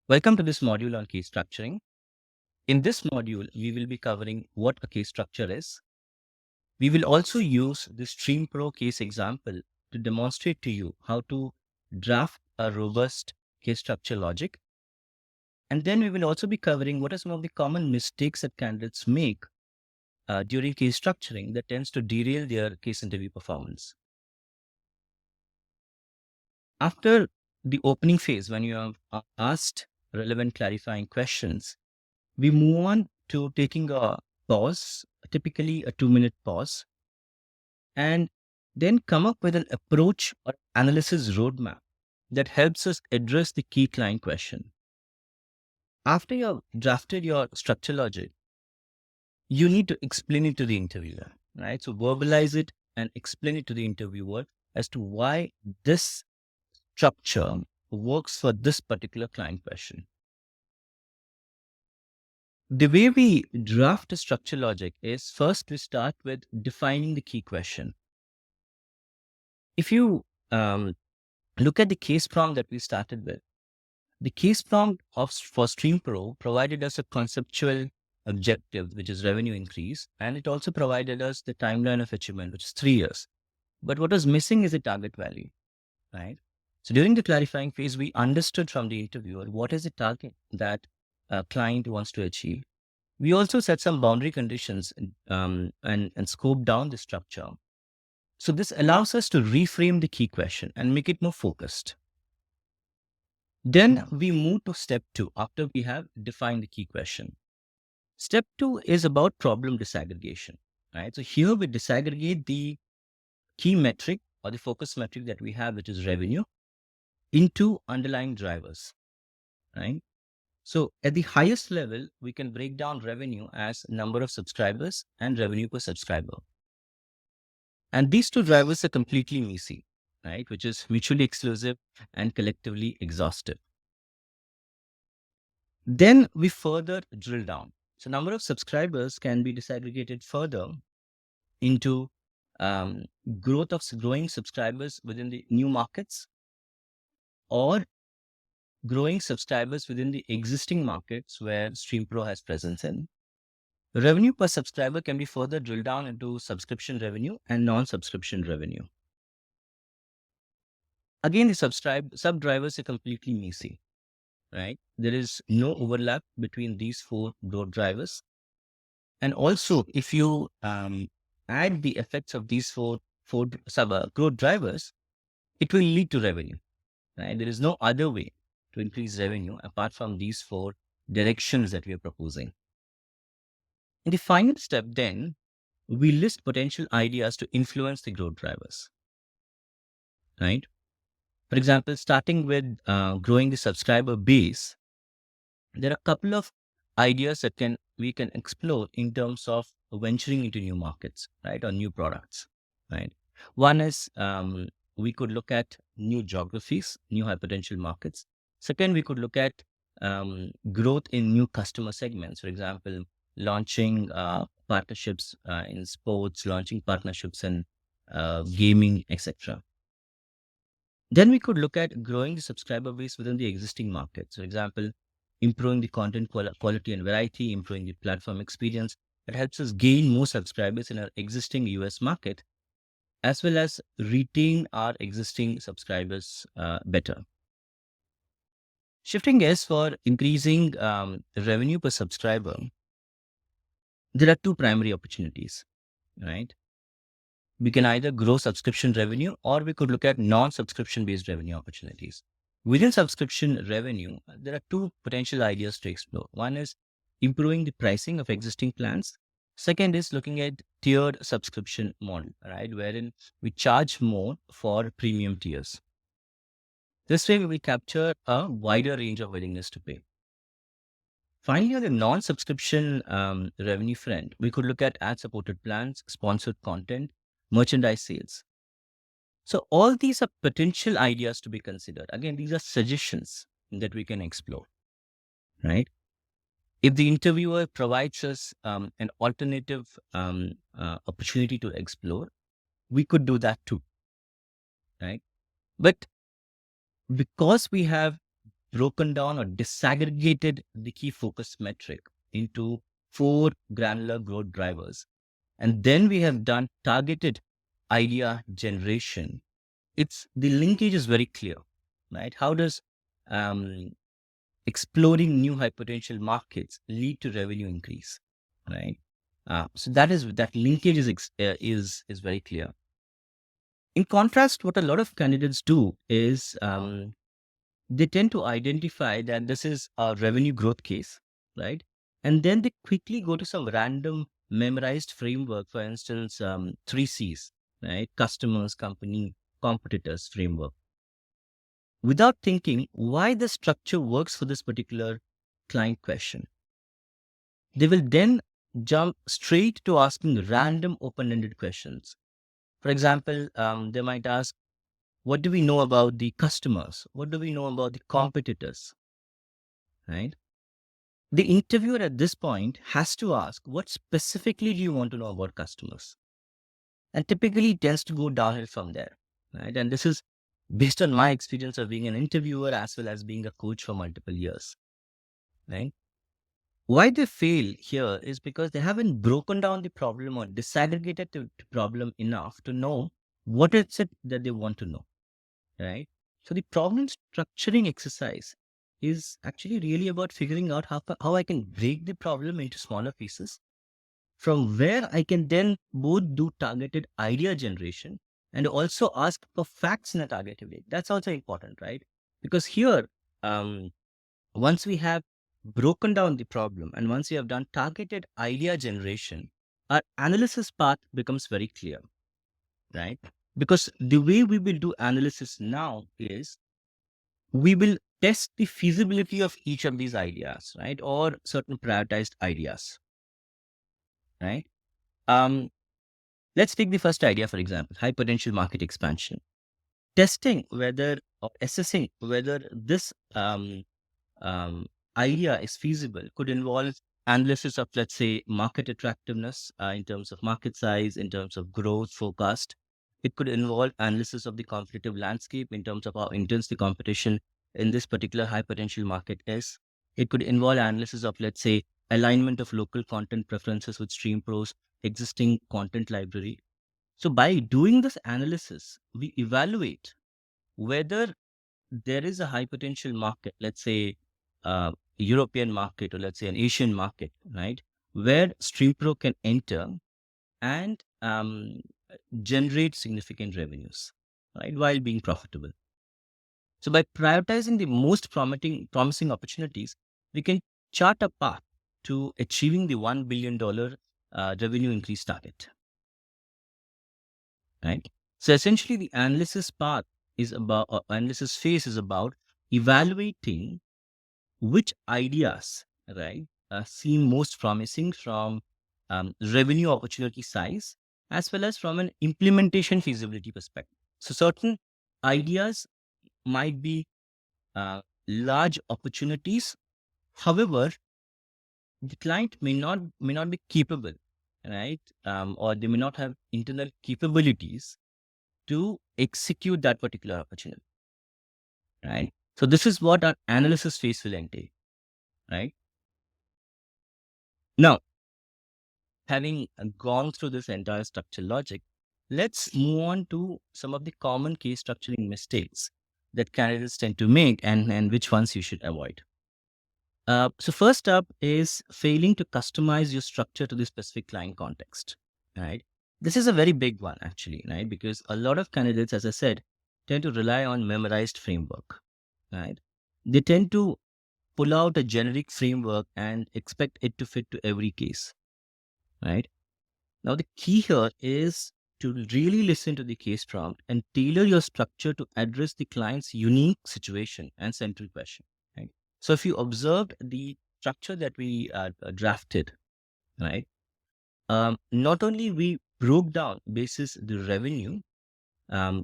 Welcome to this module on case structuring. In this module, we will be covering what a case structure is. We will also use the StreamPro case example to demonstrate to you how to draft a robust case structure logic. And then we will also be covering what are some of the common mistakes that candidates make during case structuring that tends to derail their case interview performance. After the opening phase, when you have asked relevant clarifying questions, we move on to taking a pause, typically a 2-minute pause, and then come up with an approach or analysis roadmap that helps us address the key client question. After you've drafted your structure logic, you need to explain it to the interviewer, right? So verbalize it and explain it to the interviewer as to why this structure works for this particular client question. The way we draft a structure logic is first we start with defining the key question. If you look at the case prompt that we started with, the case prompt for StreamPro provided us a conceptual objective, which is revenue increase, and it also provided us the timeline of achievement, which is 3 years. But what was missing is the target value, right? So during the clarifying phase, we understood from the interviewer what is the target that a client wants to achieve. We also set some boundary conditions and scope down the structure. So this allows us to reframe the key question and make it more focused. Then we move to step 2 after we have defined the key question. Step 2 is about problem disaggregation, right? So here we disaggregate the key metric or the focus metric that we have, which is revenue, into underlying drivers, right? So at the highest level, we can break down revenue as number of subscribers and revenue per subscriber. And these two drivers are completely messy, right? Which is mutually exclusive and collectively exhaustive. Then we further drill down. So number of subscribers can be disaggregated further into growth of growing subscribers within the new markets or growing subscribers within the existing markets where StreamPro has presence in. Revenue per subscriber can be further drilled down into subscription revenue and non-subscription revenue. Again, the sub-drivers are completely messy, right? There is no overlap between these 4 growth drivers. And also, if you add the effects of these four growth drivers, it will lead to revenue, right? There is no other way to increase revenue apart from these 4 directions that we are proposing. In the final step, then, we list potential ideas to influence the growth drivers, right? For example, starting with growing the subscriber base, there are a couple of ideas that we can explore in terms of venturing into new markets, right, or new products, right? One is we could look at new geographies, new high potential markets. Second, we could look at growth in new customer segments. For example, launching partnerships in sports, launching partnerships in gaming, etc. Then we could look at growing the subscriber base within the existing markets. For example, improving the content quality and variety, improving the platform experience. That helps us gain more subscribers in our existing US market, as well as retain our existing subscribers better. Shifting gears for increasing revenue per subscriber, there are 2 primary opportunities, right? We can either grow subscription revenue or we could look at non-subscription based revenue opportunities. Within subscription revenue, there are 2 potential ideas to explore. One is improving the pricing of existing plans. Second is looking at tiered subscription model, right? Wherein we charge more for premium tiers. This way we will capture a wider range of willingness to pay. Finally, on the non-subscription revenue front, we could look at ad-supported plans, sponsored content, merchandise sales. So all these are potential ideas to be considered. Again, these are suggestions that we can explore, right? If the interviewer provides us an alternative opportunity to explore, we could do that too, right? But because we have broken down or disaggregated the key focus metric into 4 granular growth drivers. And then we have done targeted idea generation. It's the linkage is very clear, right? How does um, exploring new high potential markets lead to revenue increase, right? So that linkage is very clear. In contrast, what a lot of candidates do is they tend to identify that this is a revenue growth case, right? And then they quickly go to some random memorized framework, for instance, 3 C's, right? Customers, company, competitors framework, without thinking why the structure works for this particular client question. They will then jump straight to asking random open ended questions. For example, they might ask, what do we know about the customers? What do we know about the competitors? Right? The interviewer at this point has to ask, what specifically do you want to know about customers? And typically it tends to go downhill from there. Right? And this is based on my experience of being an interviewer as well as being a coach for multiple years. Right? Why they fail here is because they haven't broken down the problem or disaggregated the problem enough to know what is it that they want to know, right? So the problem structuring exercise is actually really about figuring out how I can break the problem into smaller pieces, from where I can then both do targeted idea generation and also ask for facts in a targeted way. That's also important, right? Because here, um, once we have broken down the problem and once we have done targeted idea generation, our analysis path becomes very clear, right? Because the way we will do analysis now is we will test the feasibility of each of these ideas, right? Or certain prioritized ideas, right? Um, let's take the first idea, for example, high potential market expansion. Testing whether or assessing whether this um, idea is feasible could involve analysis of, let's say, market attractiveness in terms of market size, in terms of growth forecast. It could involve analysis of the competitive landscape in terms of how intense the competition in this particular high potential market is. It could involve analysis of, let's say, alignment of local content preferences with StreamPro's existing content library. So by doing this analysis, we evaluate whether there is a high potential market, let's say European market or let's say an Asian market, right, where StreamPro can enter and generate significant revenues, right, while being profitable. So by prioritizing the most promising opportunities, we can chart a path to achieving the $1 billion revenue increase target, right? So essentially, the analysis path is about, analysis phase is about evaluating which ideas, right, seem most promising from revenue opportunity size as well as from an implementation feasibility perspective. So certain ideas might be large opportunities. However, the client may not be capable, right, or they may not have internal capabilities to execute that particular opportunity, right? So this is what our analysis phase will entail, right? Now, having gone through this entire structure logic, let's move on to some of the common case structuring mistakes that candidates tend to make and which ones you should avoid. So first up is failing to customize your structure to the specific client context, right? This is a very big one actually, right? Because a lot of candidates, as I said, tend to rely on memorized framework, right? They tend to pull out a generic framework and expect it to fit to every case, right? Now, the key here is to really listen to the case prompt and tailor your structure to address the client's unique situation and central question. Right? So, if you observed the structure that we drafted, right, not only we broke down basis the revenue,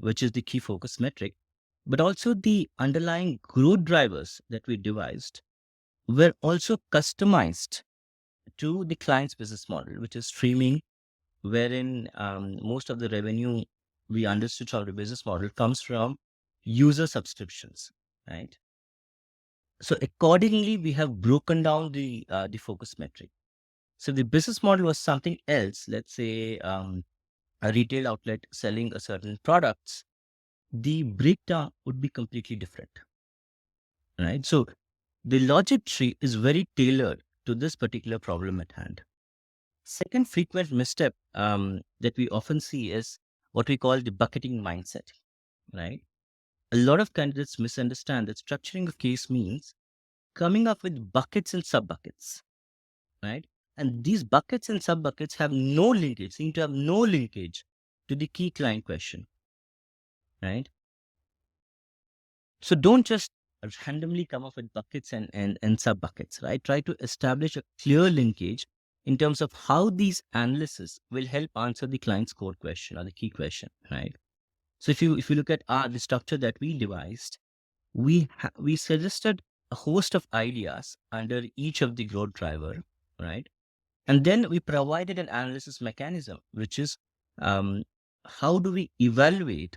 which is the key focus metric, but also the underlying growth drivers that we devised were also customized to the client's business model, which is streaming, wherein most of the revenue we understood from the business model comes from user subscriptions, right? So accordingly, we have broken down the focus metric. So if the business model was something else, let's say a retail outlet selling a certain products, the breakdown would be completely different, right? So the logic tree is very tailored to this particular problem at hand. Second frequent misstep that we often see is what we call the bucketing mindset, right? A lot of candidates misunderstand that structuring a case means coming up with buckets and sub buckets, right? And these buckets and sub buckets have no linkage, seem to have no linkage to the key client question, right? So don't just randomly come up with buckets and sub buckets, right? Try to establish a clear linkage in terms of how these analysis will help answer the client's core question or the key question, right? So if you look at the structure that we devised, we suggested a host of ideas under each of the growth driver, right? And then we provided an analysis mechanism, which is um, how do we evaluate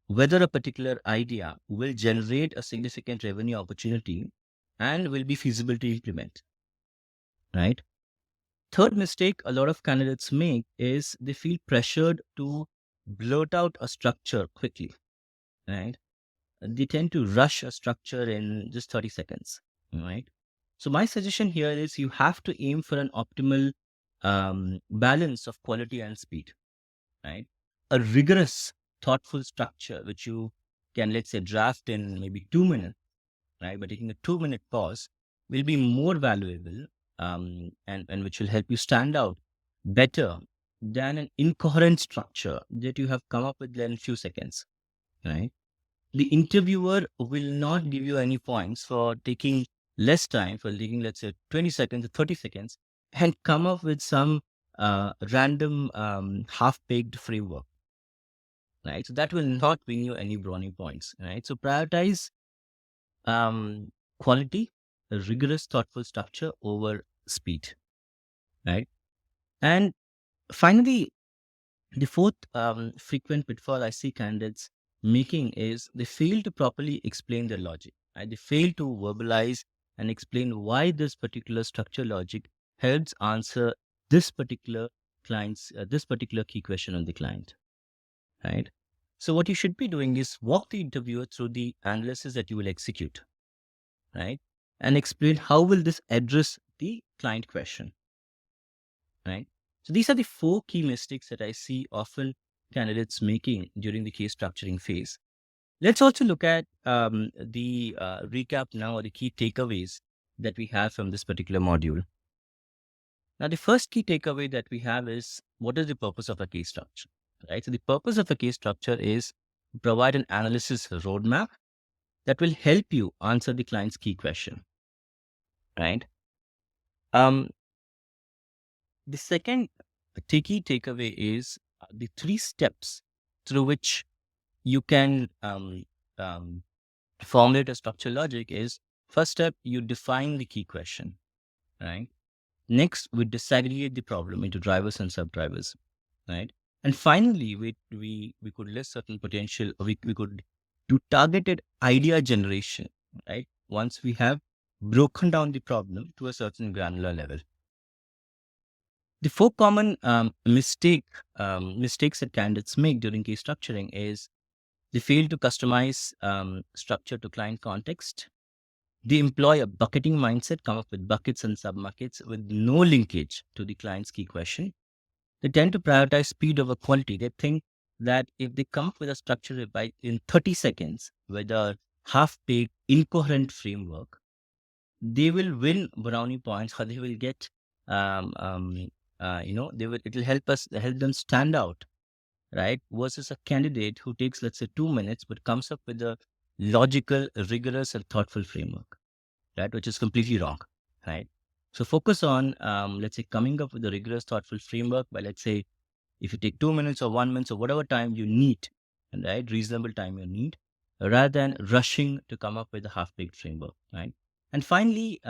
whether a particular idea will generate a significant revenue opportunity and will be feasible to implement, right? Third mistake a lot of candidates make is they feel pressured to blurt out a structure quickly, right? They tend to rush a structure in just 30 seconds, right? So my suggestion here is you have to aim for an optimal balance of quality and speed, right? A rigorous, thoughtful structure, which you can, let's say, draft in maybe 2 minutes, right? But taking a 2 minute pause will be more valuable and which will help you stand out better than an incoherent structure that you have come up with in a few seconds, right? The interviewer will not give you any points for taking less time, for taking, let's say, 20 seconds or 30 seconds, and come up with some random half-baked framework, right? So that will not win you any brownie points, right? So prioritize um, quality, a rigorous, thoughtful structure over speed, right? And finally, the fourth frequent pitfall I see candidates making is they fail to properly explain their logic. Right? They fail to verbalize and explain why this particular structure logic helps answer this particular key question on the client. Right. So what you should be doing is walk the interviewer through the analysis that you will execute, right, and explain how will this address the client question, right? So these are the four key mistakes that I see often candidates making during the case structuring phase. Let's also look at the recap now, or the key takeaways that we have from this particular module. Now, the first key takeaway that we have is what is the purpose of a case structure, right? So the purpose of a case structure is to provide an analysis roadmap that will help you answer the client's key question, right? Um, the second key takeaway is the three steps through which you can formulate a structural logic is: first step, you define the key question, right? Next, we disaggregate the problem into drivers and sub-drivers, right? And finally, we could list certain potential, we could do targeted idea generation, right? Once we have broken down the problem to a certain granular level. The four common mistakes that candidates make during case structuring is they fail to customize structure to client context. They employ a bucketing mindset, come up with buckets and sub-buckets with no linkage to the client's key question. They tend to prioritize speed over quality. They think that if they come up with a structure in 30 seconds with a half-baked, incoherent framework, they will win brownie points, or they will get, it will help them stand out, right? Versus a candidate who takes, let's say, 2 minutes, but comes up with a logical, rigorous, and thoughtful framework, right? Which is completely wrong, right? So focus on, let's say, coming up with a rigorous, thoughtful framework by, let's say, if you take 2 minutes or 1 minute or whatever time you need, right, reasonable time you need, rather than rushing to come up with a half-baked framework, right? And finally,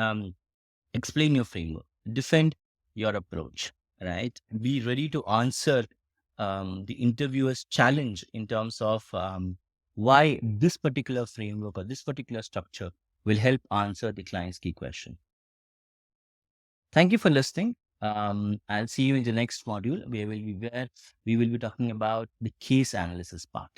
explain your framework, defend your approach, right? Be ready to answer the interviewer's challenge in terms of why this particular framework or this particular structure will help answer the client's key question. Thank you for listening. I'll see you in the next module where we will be talking about the case analysis part.